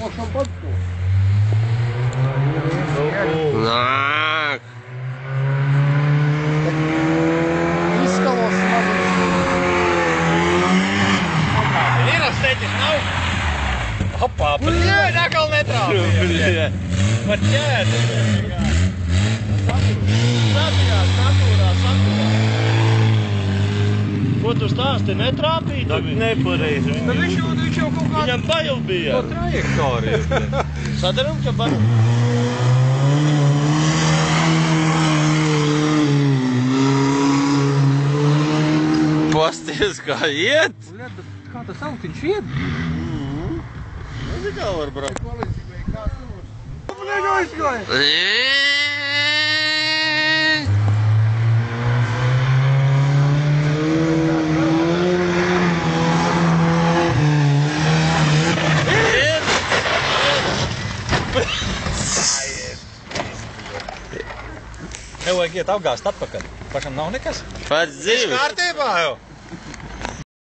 apakšam pats to. Nāk! Izskalos smaguļus. Ir steķis, nav? Hopā, bļē, nakal netrāpīja. Var ķēt. Satūrā. Ko tu stāsti, netrāpīja? Nepareizi. Viņš jau kaut kā... Viņam bail bija. To trajektoriju. Sadaram, ka bail. Pasties, kā iet! Kā tas autiņš iet? Nezinu, kā var braukt. Tev vajag iet apgāzt atpakaļ. Pašam nav nekas? Pats dzīves! Kārtībā jau!